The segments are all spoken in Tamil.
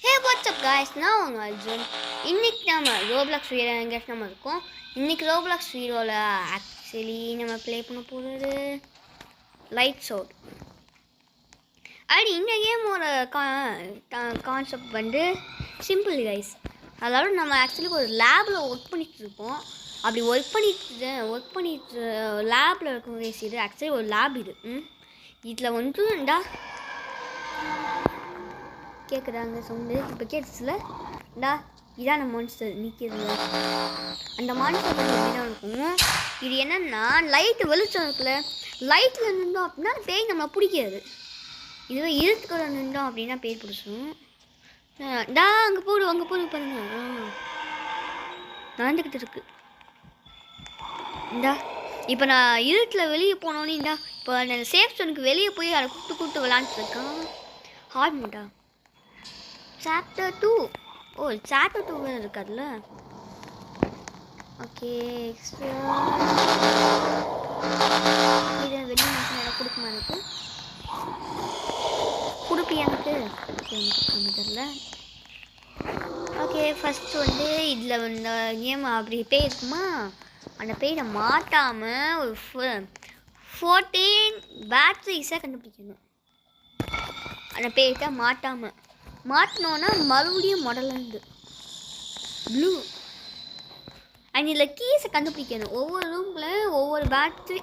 Hey, what's up guys? நான் உங்க அர்ஜுன். இன்னைக்கு நம்ம ரோப்ளாக்ஸ் வீடியோ எங்கேயாச்சும் நம்ம இருக்கோம். இன்னைக்கு ரோப்ளாக்ஸ் வீடியோவில் ஆக்சுவலி நம்ம ப்ளே பண்ண போகிறது லைட்ஸ் அவுட். அண்ட் இந்த கேமோட கான்செப்ட் வந்து சிம்பிள் கைஸ். அதாவது நம்ம ஆக்சுவலி ஒரு லேபில் ஒர்க் பண்ணிட்டு இருப்போம். அப்படி ஒர்க் பண்ணிட்டு லேபில் இருக்கும் கைஸ். இது ஆக்சுவலி ஒரு லேப் இது. இதில் வந்து கேட்குறாங்க சவுண்டு இப்போ கேட்டுச்சுல இதான மான்ஸ்டர் நிற்கிறது. அந்த மான்ஸ்டர் தான் இருக்கும். இது என்னென்னா லைட்டு வெளிச்சம் இருக்குல்ல, லைட்டில் நின்றோம் அப்படின்னா பேய் நம்மளை பிடிக்காது. இதுவே இருட்டுக்குள்ள நின்றோம் அப்படின்னா பேய் பிடிச்சிடும். அங்கே போடு பாருங்க. நடந்துக்கிட்டு இருக்கு. இப்போ நான் இருட்டில் வெளியே போனோன்னே இப்போ நான் சேஃப் ஸ்டோனுக்கு வெளியே போய் அதை கூப்பிட்டு விளாண்டுருக்கேன். ஹார்ட் மூட்டா Chapter 2. Oh, Chapter 2 வேறு இருக்காதுல்ல. ஓகே இதை வெளியே எனக்கு கொடுக்குமா? எனக்கு கொடுப்பி எனக்கு தெரியல. ஓகே ஃபஸ்ட்டு வந்து இதில் வந்து கேம் அப்படி பேய் இருக்குமா, அந்த பேயை மாட்டாமல் ஒரு 14 பேட்ரிஸை கண்டுபிடிக்கணும். அந்த பேய்கிட்ட மாட்டினோன்னா மறுபடியும் மாடலேருந்து ப்ளூ அண்ட் இதில் கீஸை கண்டுபிடிக்கணும். ஒவ்வொரு ரூமில் ஒவ்வொரு பேட்ரி.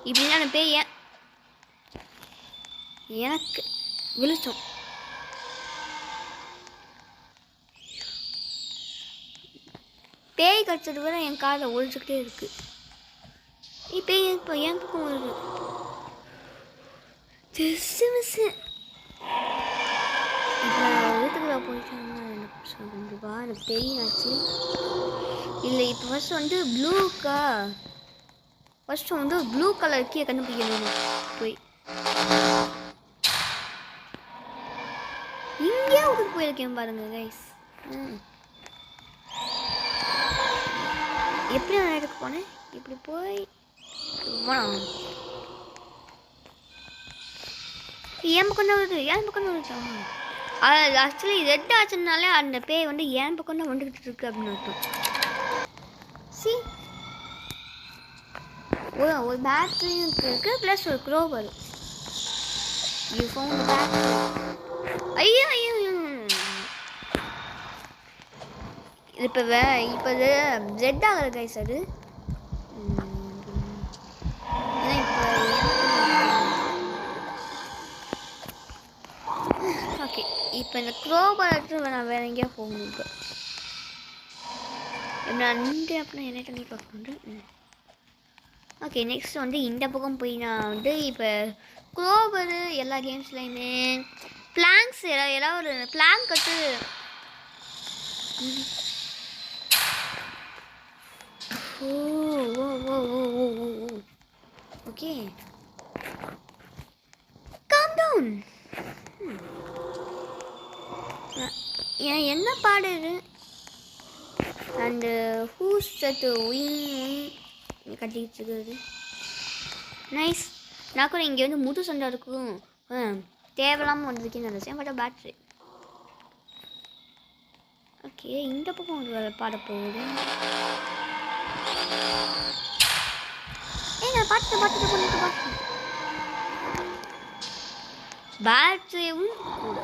இப்படின்னா அந்த பேய் எனக்கு விழிச்சோம். பேய் கடிச்சது வரை என் காதை ஒழிச்சுக்கிட்டே இருக்கு. பேய் இப்போ என் பக்கம் வருது. வீட்டுக்குள்ள போயிட்டாங்கன்னா கண்டிப்பா எனக்கு தெரியும் ஆக்சுவலி. இல்லை இப்போ ஃபஸ்ட்டு வந்து ப்ளூ கலர் கீழே கண்டுபிடிக்கணும். போய் இங்கே ஒரு போயிருக்கேன் பாருங்க கைஸ். எப்படி நான் இடத்துக்கு போனேன், இப்படி போய் என் பக்கம் தான் வருது. அது ஆக்சுவலி ரெட் ஆச்சுனாலே அந்த பேய் வந்து என் பக்கம் தான் வந்துக்கிட்டு இருக்கு அப்படின்னு அர்த்தம். ஒரு பேட்டரியும் இருக்கு ப்ளஸ் ஒரு க்ரோவர். ஐயோ இப்போ இது ரெட் ஆகுது கைஸ். அது ஓகே இப்போ இந்த க்ரோபால் எடுத்து நான் வேறு எங்கேயா போகணும். இப்போ நான் நின்று அப்படின்னா என்ன பண்ணி பார்க்கணும். ஓகே நெக்ஸ்ட் வந்து இந்த பக்கம் போய் நான் வந்து இப்போ க்ரோபரு எல்லா கேம்ஸ்லையுமே பிளாங்க்ஸ் ஏதாவது ஒரு பிளாங்க் கட்டு ஓகே காம் டவுன். என்ன பாடுது அண்டு ஹூஸ் சத்து கட்டிக்கிட்டு இருக்கிறது. நைஸ். நான் கூட இங்கே வந்து முது சண்டை இருக்கும் தேவையில்லாமல் வந்திருக்கேன்னு நினச்சேன். But battery okay. இந்த பக்கம் ஒரு பாட போகுது. நான் பாட்டு பேட்டரியும் கூட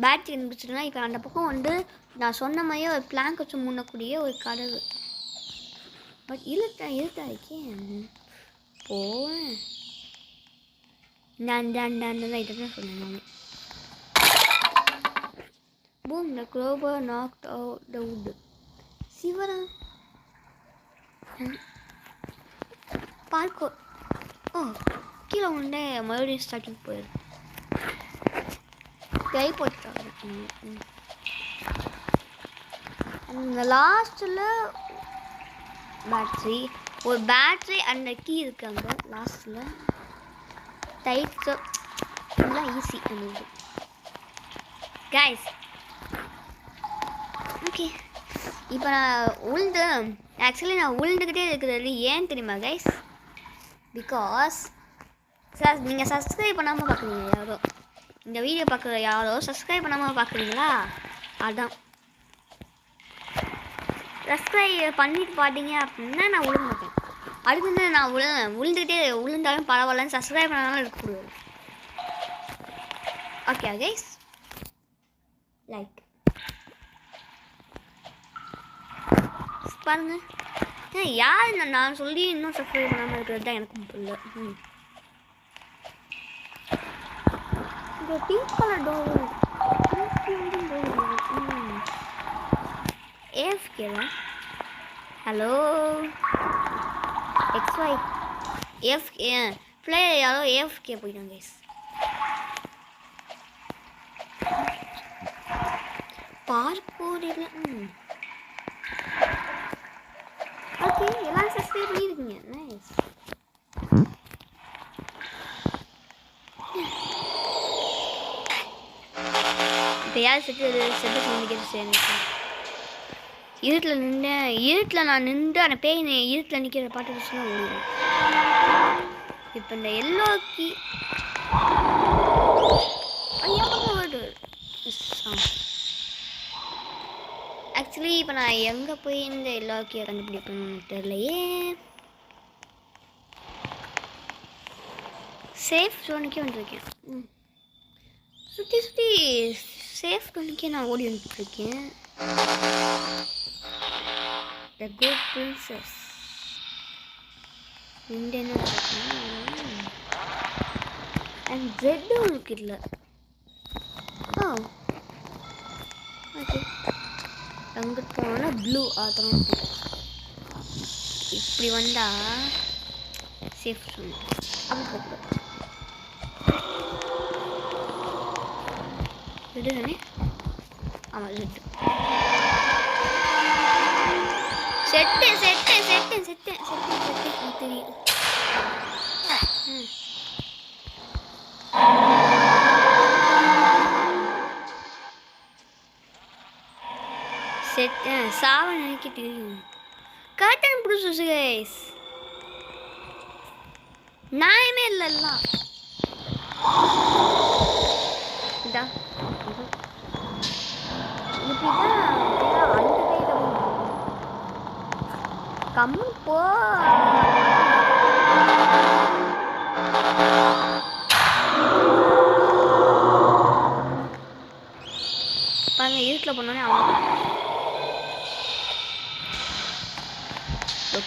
பேட்டரி இருந்துச்சுன்னா இப்போ அந்த பக்கம் வந்து நான் சொன்ன மாதிரியே ஒரு பிளாங்க் வச்சு முன்னக்கூடிய ஒரு கதவு. பட் இருட்டாக்கே போவேன். நான் இதை தான் சொன்னேன் நான். Boom the crowbar knocked out the wood. சிவரா பார்க்கோ கீழே உண்டே மறுபடியும் ஸ்டார்டிங் போயிடும். கை போட்டாங்க. அந்த லாஸ்ட்டில் ஒரு பேட்ரி அந்த கீ இருக்காங்க லாஸ்ட்டில். டைட்ஸோ எல்லாம் ஈஸி அந்த கைஸ். ஓகே இப்போ நான் உழுந்துக்கிட்டே இருக்கிறது ஏன் தெரியுமா கைஸ்? பிகாஸ் சார் நீங்கள் சப்ஸ்கிரைப் பண்ணாமல் பார்க்குறீங்க யாரோ, இந்த வீடியோ பார்க்குற யாரோ சப்ஸ்கிரைப் பண்ணாமல் பார்க்குறீங்களா? அதான் சப்ஸ்கிரைப் பண்ணிட்டு பார்த்தீங்க அப்படின்னா நான் விழுக மாட்டேன். அதுக்கு வந்து நான் விழுந்தாலும் பரவாயில்லன்னு சப்ஸ்கிரைப் பண்ணாலும் இருக்கக்கூடாது. ஓகே கைஸ், லைக் பாருங்க. யார் நான் சொல்லி இன்னும் சப்ஸ்கிரைப் பண்ணாமல் இருக்கிறது தான் எனக்கு புரியல. இந்த pink colour door AFK. Hello XY AFK player யாரோ AFK போயிட்டாங்க கைஸ். பார்க்கோட் இல்லை. ஓகே, எல்லாம் சப்ஸ்கிரைப் பண்ணியிருக்கீங்க. நைஸ். இப்போ யார் செட்டு நிற்கிறது? இருட்டில் நான் நின்று அந்த பேய் இருட்டில் நிற்கிற பாட்டு வச்சுன்னா ஓடுவேன். இப்போ இந்த எல்லோக்கி ஆக்சுவலி இப்போ நான் எங்கே போய் இந்த எல்லோக்கியை கண்டுபிடிக்கணும்னு தெரியலையே. சேஃப் ஜோனுக்கே வந்துருக்கேன். சுற்றி சேஃப் ஜோனுக்கே நான் ஓடி வந்துட்டுருக்கேன். The good princess. Indian and Z உங்களுக்கு இல்லை. ஓ ஓகே, அங்கே போனால் ப்ளூ ஆத்தம். இப்படி வந்தா சேஃப் ஜோன். அப்படி போகக்கூடாது. ரெட்டு தானே? ஆமாம் ரெட்டு. செட்டு தெரியும். செட்டு சாவ நினைக்க தெரியும். கர்டன் பிடிச்சி கைஸ், நாயமே இல்லைல்ல. இதா கம்மு போ. பாருங்க, இருட்டில் போனோடனே அவங்க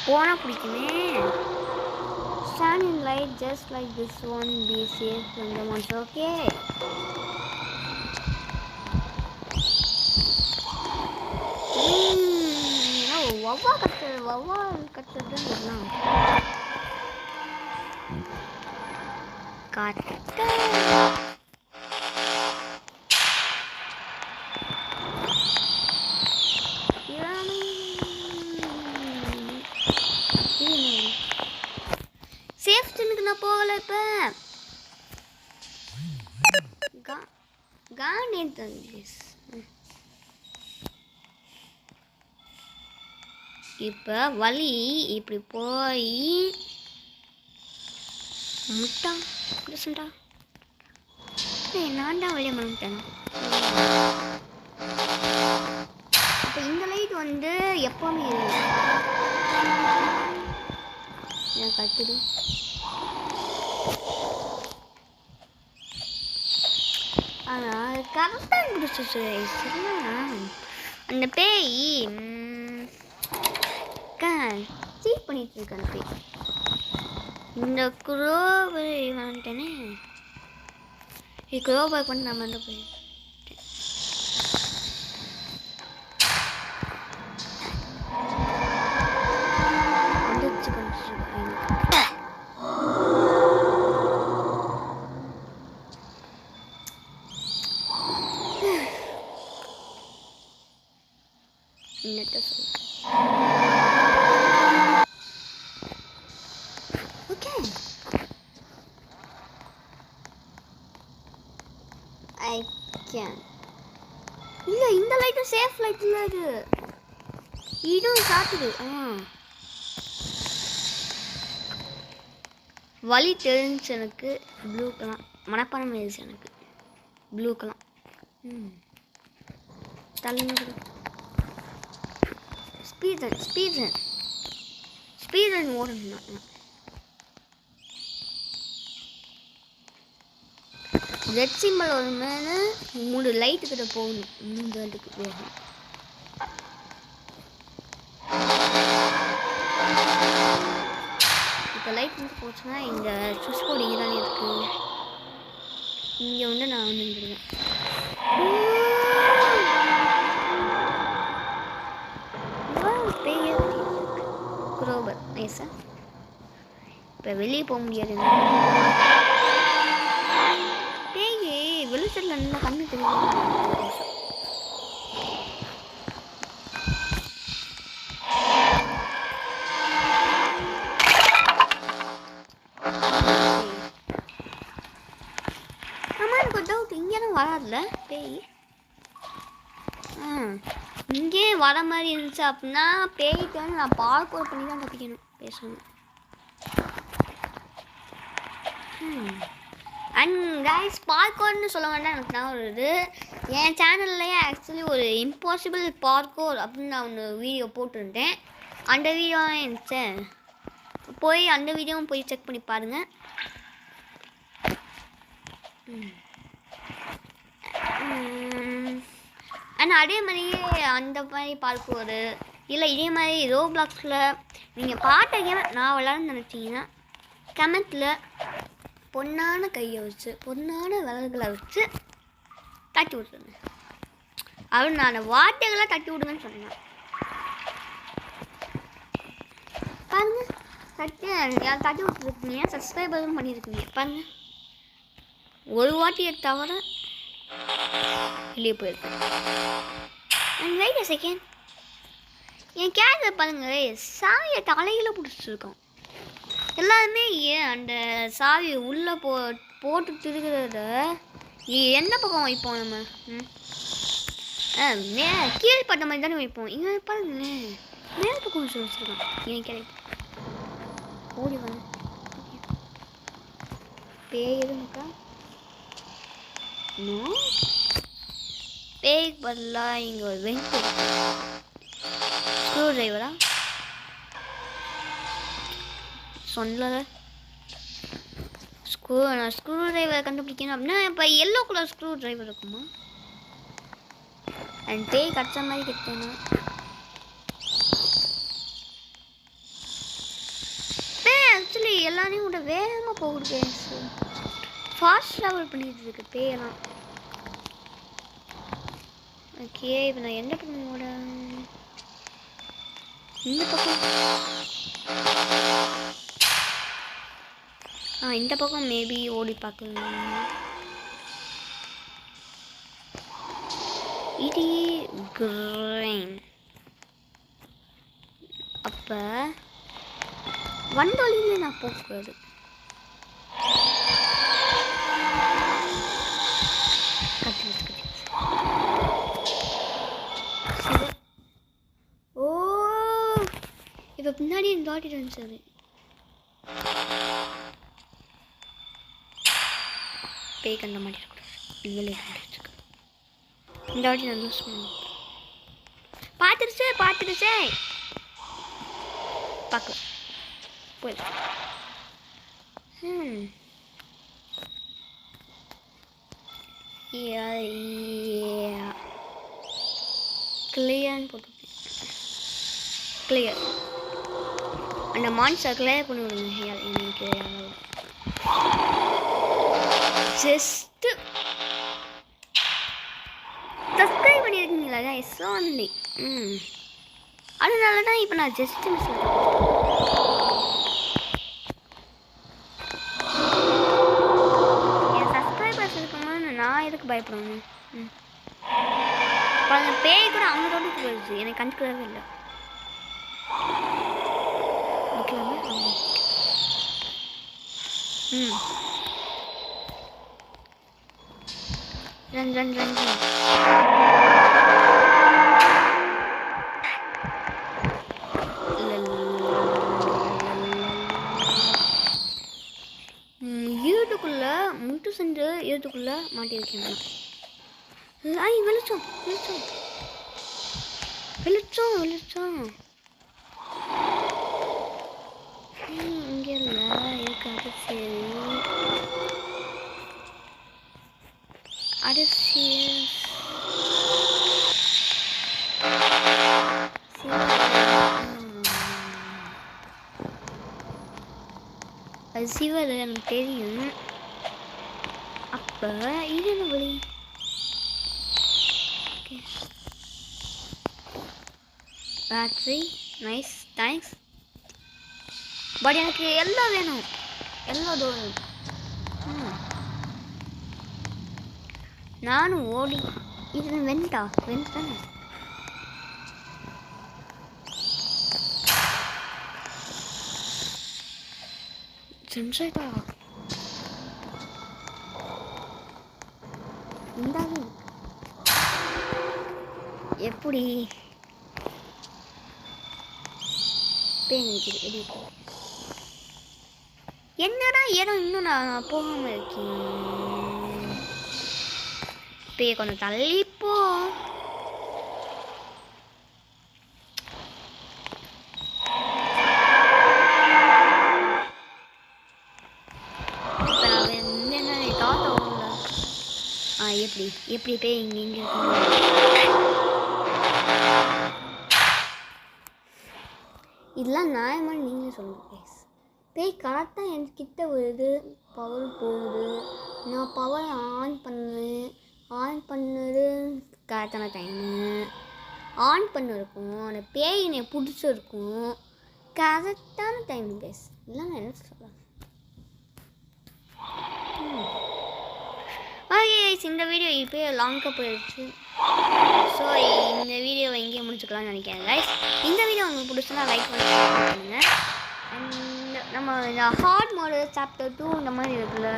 போனால் பிடிக்குமே. Stand in light just like this one. Be safe from the monster. Okay. வவ்வா கத்துறது எல்லாம் காட்ட. சேஃப் ஜோனுக்கு நான் போகலை. இப்போ காண்டியன் தங்கி இப்போ வழி இப்படி போய் முட்டா குடிச்சுட்டா. நான் தான் வெளியே மறந்துட்டேன். இப்போ இந்த லைட் வந்து எப்போவுமே எனக்கு கத்துது. ஆனால் கரெக்டாக குடிச்சிச்சு. அந்த பேய் சீட் பண்ணிட்டு இருக்கேன். அந்த பேய் இந்த குரோபை வந்துட்டேனே. குரோபை பண்ணி நான் வந்து போய் என்னட்ட சொல்ல. Okay, I can. இல்லை, இந்த லைட்டும் சேஃப் லைட் இல்லை. அது இதுவும் சாத்துது. வழி தெரிஞ்சு எனக்கு ப்ளூக்கெல்லாம் மனப்பாடம் ஆயிடுச்சு எனக்கு ப்ளூக்கெல்லாம் தள்ளு ஸ்பீட் ரன் ஓடணும் ரெட் சிம்பிள் ஒரு மேலே 3 லைட்டுக்கிட்ட போகணும் 3 லைட்டுக்கு வேகம் இப்போ லைட் வந்து போச்சுன்னா இந்த சுவிட்ச் போர்டு இங்கே தானே இருக்குது இங்கே வந்து நான் வந்துடுவேன் குரோபர் நைஸா இப்போ வெளியே போக முடியாது பேய் வெளிச்சத்தில் நல்லா கண்ணு தெரியும் வராதுல பேய் இங்கே வர மாதிரி இருந்துச்சு அப்படின்னா பேய்க்கு வந்து நான் பார்க்கோர் பண்ணி தான் தப்பிக்கணும் பேசணும் அண்ட் கைஸ் பார்க்கோர்னு சொல்ல வேண்டாம் எனக்கு நான் வருது என் சேனல்லையே ஆக்சுவலி ஒரு இம்பாசிபிள் பார்க்கோர் அப்படின்னு நான் ஒன்று வீடியோ போட்டிருந்தேன் அந்த வீடியோ இருந்துச்சு போய் அந்த வீடியோவும் போய் செக் பண்ணி பாருங்கள் ஆனால் அதே மாதிரியே அந்த மாதிரி பார்க்கோர் இல்லை இதே மாதிரி ரோப்ளாக்ஸில் நீங்கள் பாட்ட கேம் நான் விளாட்னு நினச்சிங்கன்னா கமெண்ட்டில் பொண்ணான கையை வச்சு பொண்ணான விரல்களை வச்சு தட்டி விட்ருங்க அவர் நான் வார்த்தைகளை தட்டி விடுங்கன்னு சொன்னேன் பாருங்கள் தட்டி விட்டுருக்கீங்க சப்ஸ்கிரைபரும் பண்ணியிருக்கீங்க பாருங்கள் ஒரு வாட்டியை தவிர வெளியே போயிருக்கேன் வெயிட் அ செகண்ட் என் கேரக்டர் பாருங்க சாவியை தலையில பிடிச்சிருக்கோம் எல்லாருமே ஏன் அந்த சாவியை உள்ளே போட்டு திருகிறத என்ன பக்கம் வைப்போம் நம்ம கீழ்பட்ட மாதிரி தானே வைப்போம் இங்கே பாருங்களேன் மேல் பக்கம் வச்சுருக்கோம் என் கேரக்டர் ஓடி வாங்க பேய் இருக்கா பேய்க்கு பதிலாக இங்கே ஒரு வெண்ட் ஸ்க்ரூ டிரைவரா சொல்லலை நான் ஸ்க்ரூ டிரைவரை கண்டுபிடிக்கணும் அப்படின்னா இப்போ எல்லோ கலர் ஸ்க்ரூ டிரைவர் இருக்குமா அண்ட் பேய் கடிச்ச மாதிரி கிட்டேனா பேய் ஆக்சுவலி எல்லாரையும் கூட வேகமாக போகுது ஃபாஸ்ட் ட்ராவல் பண்ணிட்டு இருக்கு பேயெல்லாம் ஓகே இப்போ நான் எந்த பக்கம் ஓட இந்த பக்கம் இந்த பக்கம் மேபி ஓடி பார்க்கலாம் இது கிரீன் அப்போ வந்தொழிலே நான் போக்குறது இப்போ பின்னாடி இந்த வாட்டி இருந்துச்சு பேய் கண்ட மாதிரி இருக்கக்கூடாது இவங்களே கண்டுருக்கு இந்த வாட்டி நான் யூஸ் பண்ணுவேன் பார்த்துருச்சே பார்க்க போயிடு கிளியர்னு போட்டு கிளியர் அந்த மான்ஸ்டர் கிளியர் பண்ணி விடுங்க எனக்கு ஜஸ்ட்டு சப்ஸ்கிரைப் பண்ணியிருக்கீங்களா எஸ் ஒன்லி அதனால தான் இப்போ நான் ஜஸ்ட்டு சொல்கிறேன் என் சப்ஸ்கிரைபர்ஸ் இருக்கும்போது நான் எதுக்கு பயப்படணும் பாருங்க பேய் கூட அவங்க தோட்டத்துக்கு வருது எனக்கு கண்டுக்கவே இல்லை run ஏற்றி வைக்கணும். ஐ வெளிச்சம் வெளிச்சம் வெளிச்சம் வெளிச்சம் இங்கே இல்லை இருக்காது. சரி அரிசி அது சிவர் எனக்கு தெரியும். அப்போ இது என்ன வழி? Okay battery nice thanks. But எனக்கு எல்லாம் வேணும். எல்லாம் தோணும். நானும் ஓடி இது வெண்டா தானே. சென்சேட்டா இந்தாங்க எப்படி என்னடா இடம் இன்னும் நான் போகாம இருக்கேன். இப்போ கொஞ்சம் தள்ளிப்போ. இப்போ நான் என்ன தாத்தா எப்படி எப்படி போய் இங்கே இதெல்லாம் நியாயமாக நீங்களே சொல்லுங்கள் ப்ளீஸ். பேய் கரெக்டாக என்கிட்ட வருது, பவர் போகுது, நான் பவர் ஆன் பண்ணது கரெக்டான டைமு ஆன் பண்ணிருக்கும். அந்த பேய் என்னை பிடிச்சிருக்கும் கரெக்டான டைம் ப்ளீஸ். இதெல்லாம் நான் என்ன சொல்கிறேன். ஓகே இந்த வீடியோ இப்போ லாங்காக போயிடுச்சு. ஸோ இந்த வீடியோவை எங்கேயும் முடிச்சுக்கலாம்னு நினைக்கிறேன் கைஸ். இந்த வீடியோ உங்களுக்கு பிடிச்சுன்னா லைக் பண்ணுங்க. நம்ம இந்த ஹார்ட் மோடு சாப்டர் 2 இந்த மாதிரி இருக்குல்ல,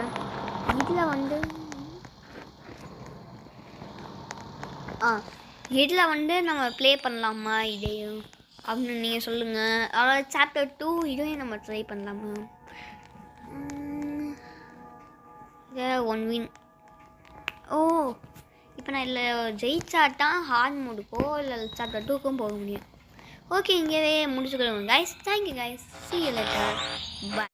இதில் நம்ம ப்ளே பண்ணலாமா இதையும் அப்படின்னு நீங்கள் சொல்லுங்கள். அதாவது சாப்டர் 2 இதையும் நம்ம ட்ரை பண்ணலாமா? இதை 1 வின். ஓ இப்போ நான் இல்லை ஜெயிச்சாட்டான் ஹார்ட் மோடுக்கோ இல்லை சாப்டர் 2க்கும் போக முடியும். ஓகே இங்கேயே முடிச்சுக்கிறோம் guys. Thank you guys. see you later. bye.